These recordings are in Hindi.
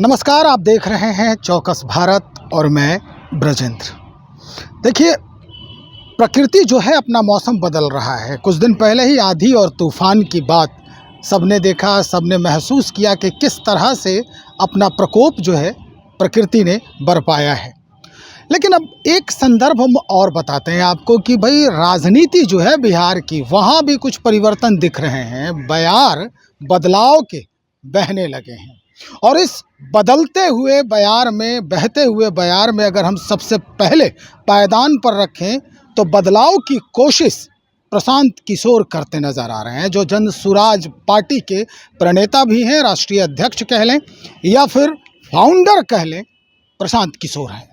नमस्कार, आप देख रहे हैं चौकस भारत और मैं ब्रजेंद्र। देखिए, प्रकृति जो है अपना मौसम बदल रहा है। कुछ दिन पहले ही आंधी और तूफान की बात सबने देखा, सबने महसूस किया कि किस तरह से अपना प्रकोप जो है प्रकृति ने बरपाया है। लेकिन अब एक संदर्भ हम और बताते हैं आपको कि भाई राजनीति जो है बिहार की, वहाँ भी कुछ परिवर्तन दिख रहे हैं। बयार बदलाव के बहने लगे हैं और इस बदलते हुए बयार में, बहते हुए बयार में अगर हम सबसे पहले पायदान पर रखें तो बदलाव की कोशिश प्रशांत किशोर करते नज़र आ रहे हैं, जो जन सुराज पार्टी के प्रणेता भी हैं, राष्ट्रीय अध्यक्ष कह लें या फिर फाउंडर कह लें, प्रशांत किशोर हैं।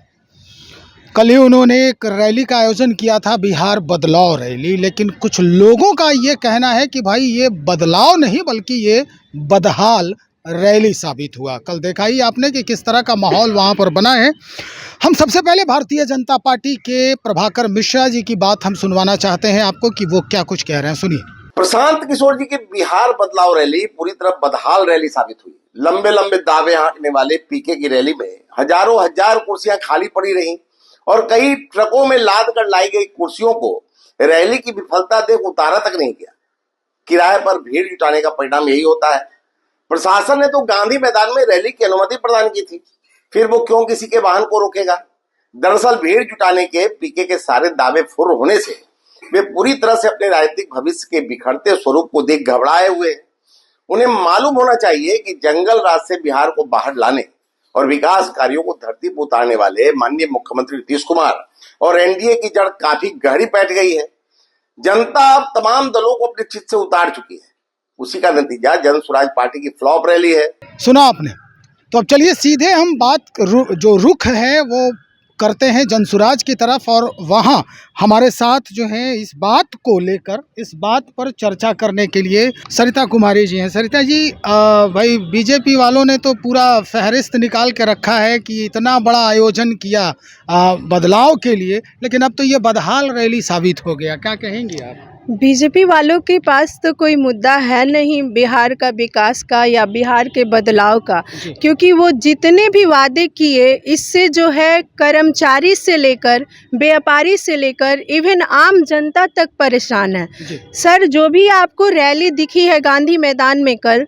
कल ही उन्होंने एक रैली का आयोजन किया था, बिहार बदलाव रैली। लेकिन कुछ लोगों का ये कहना है कि भाई ये बदलाव नहीं बल्कि ये बदहाल रैली साबित हुआ। कल देखा ही आपने कि किस तरह का माहौल वहाँ पर बना है। हम सबसे पहले भारतीय जनता पार्टी के प्रभाकर मिश्रा जी की बात हम सुनवाना चाहते हैं आपको कि वो क्या कुछ कह रहे हैं, सुनिए। प्रशांत किशोर जी की बिहार बदलाव रैली पूरी तरह बदहाल रैली साबित हुई। लंबे लंबे दावे हाँकने वाले पीके की रैली में हजारों हजार कुर्सियां खाली पड़ी रहीं और कई ट्रकों में लाद कर लाई गई कुर्सियों को रैली की विफलता देख उतारा तक नहीं किया। किराए पर भीड़ जुटाने का परिणाम यही होता है। प्रशासन ने तो गांधी मैदान में रैली की अनुमति प्रदान की थी, फिर वो क्यों किसी के वाहन को रोकेगा। दरअसल भीड़ जुटाने के पीके के सारे दावे फुर होने से वे पूरी तरह से अपने राजनीतिक भविष्य के बिखरते स्वरूप को देख घबराए हुए। उन्हें मालूम होना चाहिए कि जंगल राज से बिहार को बाहर लाने और विकास कार्यों को धरती पर उतारने वाले माननीय मुख्यमंत्री नीतीश कुमार और एनडीए की जड़ काफी गहरी बैठ गई है। जनता अब तमाम दलों को अपने चित्त से उतार चुकी है। उसी का नतीजा जन स्वराज पार्टी की फ्लॉप रैली है। सुना आपने। तो अब चलिए सीधे हम बात जो रुख है वो करते हैं जनसुराज की तरफ, और वहाँ हमारे साथ जो हैं इस बात को लेकर, इस बात पर चर्चा करने के लिए सरिता कुमारी जी हैं। सरिता जी, भाई बीजेपी वालों ने तो पूरा फहरिस्त निकाल के रखा है कि इतना बड़ा आयोजन किया बदलाव के लिए, लेकिन अब तो ये बदहाल रैली साबित हो गया। क्या कहेंगी आप? बीजेपी वालों के पास तो कोई मुद्दा है नहीं बिहार का विकास का या बिहार के बदलाव का, क्योंकि वो जितने भी वादे किए, इससे जो है कर्मचारी से लेकर व्यापारी से लेकर इवन आम जनता तक परेशान है। सर, जो भी आपको रैली दिखी है गांधी मैदान में कल,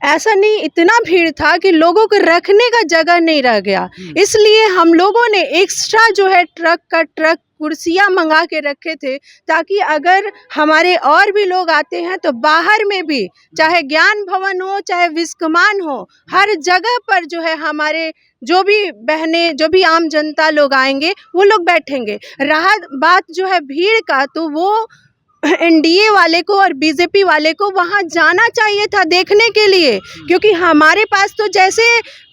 ऐसा नहीं, इतना भीड़ था कि लोगों को रखने का जगह नहीं रह गया। इसलिए हम लोगों ने एक्स्ट्रा जो है ट्रक कुर्सियां मंगा के रखे थे, ताकि अगर हमारे और भी लोग आते हैं तो बाहर में भी, चाहे ज्ञान भवन हो चाहे विस्कमान हो, हर जगह पर जो है हमारे जो भी बहनें, जो भी आम जनता लोग आएंगे वो लोग बैठेंगे। रहा बात जो है भीड़ का, तो वो एनडीए वाले को और बीजेपी वाले को वहां जाना चाहिए था देखने के लिए, क्योंकि हमारे पास तो जैसे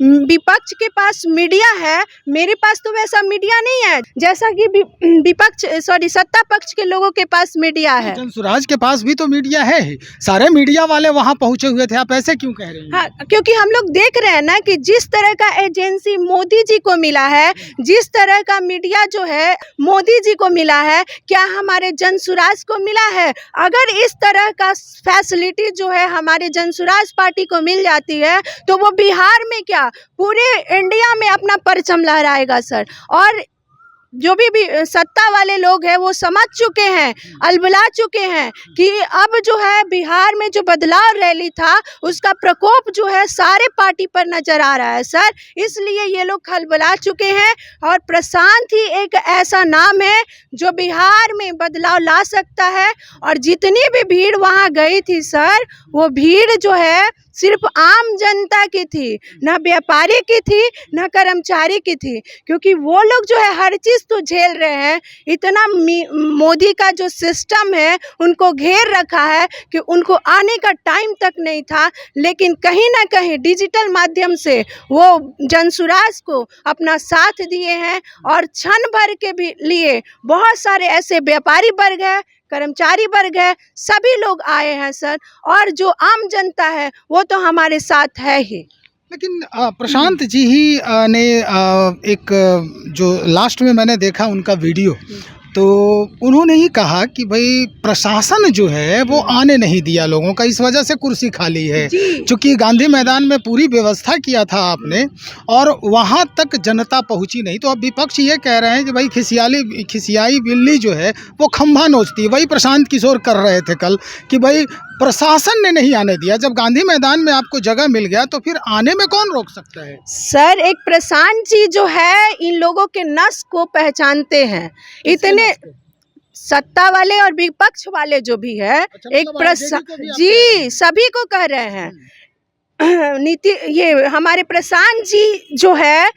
विपक्ष के पास मीडिया है, मेरे पास तो वैसा मीडिया नहीं है जैसा कि सत्ता पक्ष के लोगों के पास मीडिया है। जनसुराज के पास भी तो मीडिया है ही, सारे मीडिया वाले वहां पहुंचे हुए थे, आप ऐसे क्यों कह रहे हैं? हाँ, क्योंकि हम लोग देख रहे हैं ना कि जिस तरह का एजेंसी मोदी जी को मिला है, जिस तरह का मीडिया जो है मोदी जी को मिला है, क्या हमारे जनसुराज को मिला है? अगर इस तरह का फैसिलिटी जो है हमारे जनसुराज पार्टी को मिल जाती है तो वो बिहार में क्या पूरे इंडिया में अपना परचम लहराएगा सर। और जो भी सत्ता वाले लोग हैं वो समझ चुके हैं, अलबला चुके हैं कि अब जो है बिहार में जो बदलाव रैली था उसका प्रकोप जो है सारे पार्टी पर नजर आ रहा है सर। इसलिए ये लोग खलबला चुके हैं और प्रशांत ही एक ऐसा नाम है जो बिहार में बदलाव ला सकता है। और जितनी भी भीड़ वहाँ गई थी सर, वो भीड़ जो है सिर्फ आम जनता की थी, ना व्यापारी की थी ना कर्मचारी की थी, क्योंकि वो लोग जो है हर चीज़ तो झेल रहे हैं। इतना मोदी का जो सिस्टम है उनको घेर रखा है कि उनको आने का टाइम तक नहीं था, लेकिन कहीं ना कहीं डिजिटल माध्यम से वो जनसुराज को अपना साथ दिए हैं। और क्षण भर के भी लिए बहुत सारे ऐसे व्यापारी वर्ग है, कर्मचारी वर्ग है, सभी लोग आए हैं सर। और जो आम जनता है वो तो हमारे साथ है ही। लेकिन प्रशांत जी ही ने एक जो लास्ट में मैंने देखा उनका वीडियो, तो उन्होंने ही कहा कि भाई प्रशासन जो है वो आने नहीं दिया लोगों का, इस वजह से कुर्सी खाली है। जी। चूँकि गांधी मैदान में पूरी व्यवस्था किया था आपने और वहाँ तक जनता पहुँची नहीं, तो अब विपक्ष ये कह रहे हैं कि भाई खिसियाई बिल्ली जो है वो खंभा नोचती है। वही प्रशांत किशोर कर रहे थे कल कि भाई प्रशासन ने नहीं आने दिया। जब गांधी मैदान में आपको जगह मिल गया तो फिर आने में कौन रोक सकता है? सर, एक प्रशांत जी जो है इन लोगों के नस को पहचानते हैं। इतने सत्ता वाले और विपक्ष वाले जो भी है, अच्छा, एक मतलब RJD को भी आप कह रहे जी सभी को कह रहे हैं। नीति ये हमारे प्रशांत जी जो है,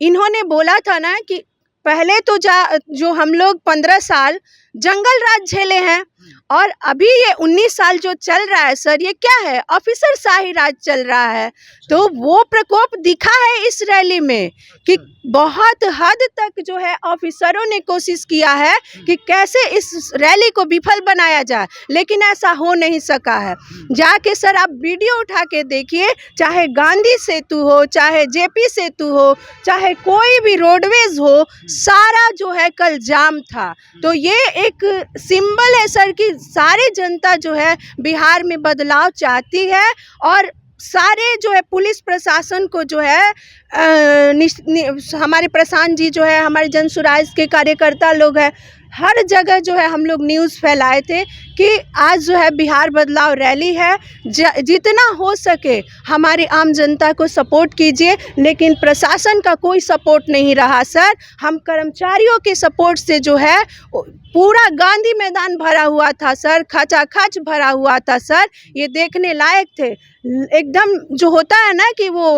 इन्होंने बोला था ना कि पहले तो जो हम लोग 15 साल जंगल राज झेले हैं और अभी ये 19 साल जो चल रहा है सर, ये क्या है? ऑफिसर शाही राज चल रहा है। तो वो प्रकोप दिखा है इस रैली में कि बहुत हद तक जो है ऑफिसरों ने कोशिश किया है कि कैसे इस रैली को विफल बनाया जाए, लेकिन ऐसा हो नहीं सका है। जाके सर आप वीडियो उठा के देखिए, चाहे गांधी सेतु हो, चाहे जेपी सेतु हो, चाहे कोई भी रोडवेज हो, सारा जो है कल जाम था। तो ये एक सिंबल है सर कि सारी जनता जो है बिहार में बदलाव चाहती है और सारे जो है पुलिस प्रशासन को जो है हमारे प्रशांत जी जो है, हमारे जन सुराज के कार्यकर्ता लोग हैं, हर जगह जो है हम लोग न्यूज़ फैलाए थे कि आज जो है बिहार बदलाव रैली है। जितना हो सके हमारी आम जनता को सपोर्ट कीजिए, लेकिन प्रशासन का कोई सपोर्ट नहीं रहा सर। हम कर्मचारियों के सपोर्ट से जो है पूरा गांधी मैदान भरा हुआ था सर, खचाखच भरा हुआ था सर, ये देखने लायक थे। एकदम जो होता है ना कि वो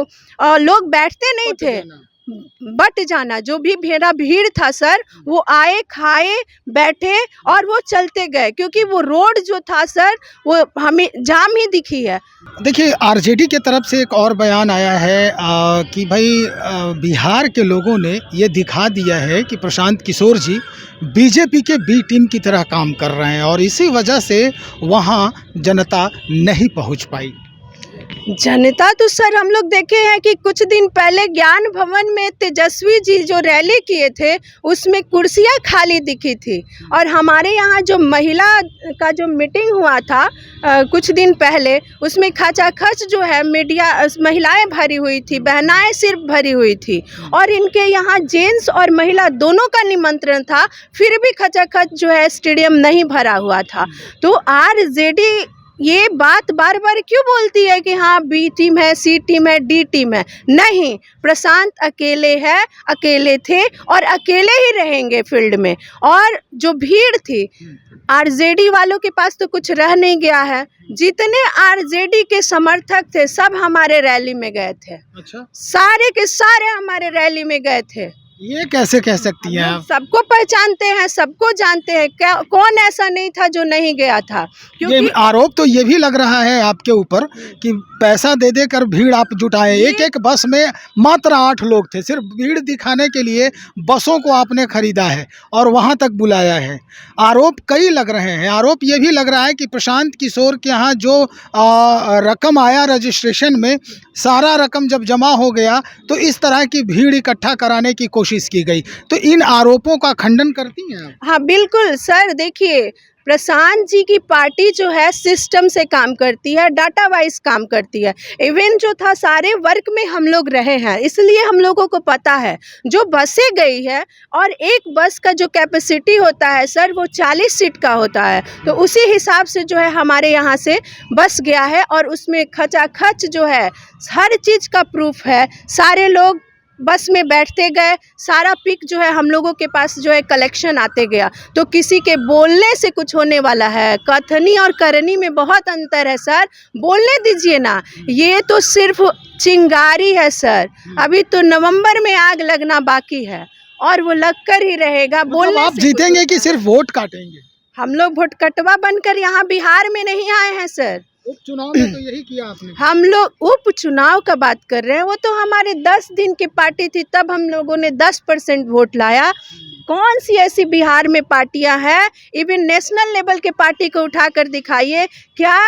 लोग बैठते नहीं थे, बट जाना, जो भी भीड़ था सर, वो आए, खाए, बैठे और वो चलते गए, क्योंकि वो रोड जो था सर वो हमें जाम ही दिखी है। देखिए, आरजेडी की तरफ से एक और बयान आया है कि भाई बिहार के लोगों ने ये दिखा दिया है कि प्रशांत किशोर जी बीजेपी के बी टीम की तरह काम कर रहे हैं और इसी वजह से वहाँ जनता नहीं पहुँच पाई। जनता तो सर हम लोग देखे हैं कि कुछ दिन पहले ज्ञान भवन में तेजस्वी जी जो रैली किए थे उसमें कुर्सियां खाली दिखी थी, और हमारे यहाँ जो महिला का जो मीटिंग हुआ था कुछ दिन पहले, उसमें खचाखच जो है मीडिया महिलाएं भरी हुई थी, बहनाएं सिर्फ भरी हुई थी, और इनके यहाँ जेंट्स और महिला दोनों का निमंत्रण था, फिर भी खचाखच जो है स्टेडियम नहीं भरा हुआ था। तो आरजेडी ये बात बार बार क्यों बोलती है कि हाँ बी टीम है, सी टीम है, डी टीम है? नहीं, प्रशांत अकेले है, अकेले थे और अकेले ही रहेंगे फील्ड में। और जो भीड़ थी आरजेडी वालों के पास तो कुछ रह नहीं गया है। जितने आरजेडी के समर्थक थे सब हमारे रैली में गए थे। अच्छा, सारे के सारे हमारे रैली में गए थे। ये कैसे कह सकती हैं आप? सबको पहचानते हैं, सबको जानते हैं, क्या कौन ऐसा नहीं था जो नहीं गया था? ये आरोप तो ये भी लग रहा है आपके ऊपर कि पैसा दे देकर भीड़ आप जुटाए। एक एक बस में मात्र 8 लोग थे, सिर्फ भीड़ दिखाने के लिए बसों को आपने खरीदा है और वहां तक बुलाया है। आरोप कई लग रहे हैं। आरोप ये भी लग रहा है कि प्रशांत किशोर के यहाँ जो रकम आया रजिस्ट्रेशन में, सारा रकम जब जमा हो गया तो इस तरह की भीड़ इकट्ठा कराने की कोशिश की गई। तो इन आरोपों का खंडन करती हैं आप? हाँ बिल्कुल सर, देखिए प्रशांत जी की पार्टी जो है सिस्टम से काम करती है, डाटा वाइज काम करती है। इवेंट जो था सारे वर्क में हम लोग रहे हैं, इसलिए हम लोगों को पता है। जो बसें गई है और एक बस का जो कैपेसिटी होता है सर वो 40 सीट का होता है, तो उसी हिसाब से जो है हमारे यहाँ से बस गया है और उसमें खचाखच जो है हर चीज़ का प्रूफ है। सारे लोग बस में बैठते गए, सारा पिक जो है हम लोगों के पास जो है कलेक्शन आते गया। तो किसी के बोलने से कुछ होने वाला है? कथनी और करनी में बहुत अंतर है सर, बोलने दीजिए ना। ये तो सिर्फ चिंगारी है सर, अभी तो नवंबर में आग लगना बाकी है और वो लगकर ही रहेगा। बोलने आप जीतेंगे कि सिर्फ वोट काटेंगे? हम लोग वोट कटवा बनकर यहाँ बिहार में नहीं आए हैं सर। उपचुनाव में तो यही किया आपने। हम लोग उपचुनाव का बात कर रहे हैं, वो तो हमारे 10 दिन की पार्टी थी, तब हम लोगों ने 10% वोट लाया। कौन सी ऐसी बिहार में पार्टियां हैं? इवन नेशनल लेवल के पार्टी को उठाकर दिखाइए, क्या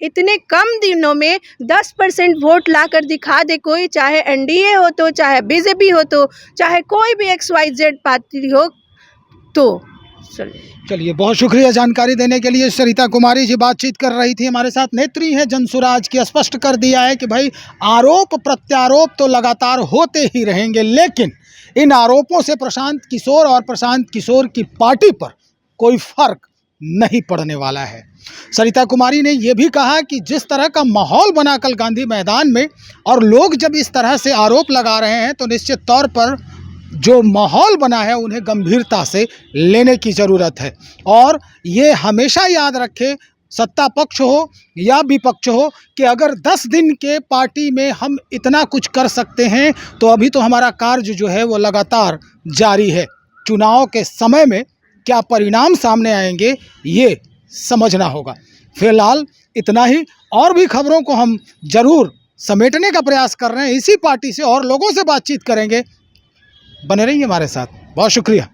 इतने कम दिनों में 10% वोट लाकर दिखा दे कोई, चाहे एनडीए हो तो, चाहे बीजेपी हो तो, चाहे कोई भी XYZ पार्टी हो तो। चलिए, बहुत शुक्रिया जानकारी देने के लिए। सरिता कुमारी जी बातचीत कर रही थी हमारे साथ, नेत्री हैं जनसुराज की। स्पष्ट कर दिया है कि भाई आरोप प्रत्यारोप तो लगातार होते ही रहेंगे, लेकिन इन आरोपों से प्रशांत किशोर और प्रशांत किशोर की पार्टी पर कोई फर्क नहीं पड़ने वाला है। सरिता कुमारी ने यह भी कहा कि जिस तरह का माहौल बना कल गांधी मैदान में, और लोग जब इस तरह से आरोप लगा रहे हैं, तो निश्चित तौर पर जो माहौल बना है उन्हें गंभीरता से लेने की ज़रूरत है। और ये हमेशा याद रखें, सत्ता पक्ष हो या विपक्ष हो, कि अगर 10 दिन के पार्टी में हम इतना कुछ कर सकते हैं, तो अभी तो हमारा कार्य जो है वो लगातार जारी है। चुनाव के समय में क्या परिणाम सामने आएंगे ये समझना होगा। फिलहाल इतना ही, और भी खबरों को हम ज़रूर समेटने का प्रयास कर रहे हैं इसी पार्टी से, और लोगों से बातचीत करेंगे। बने रहिए हमारे साथ। बहुत शुक्रिया।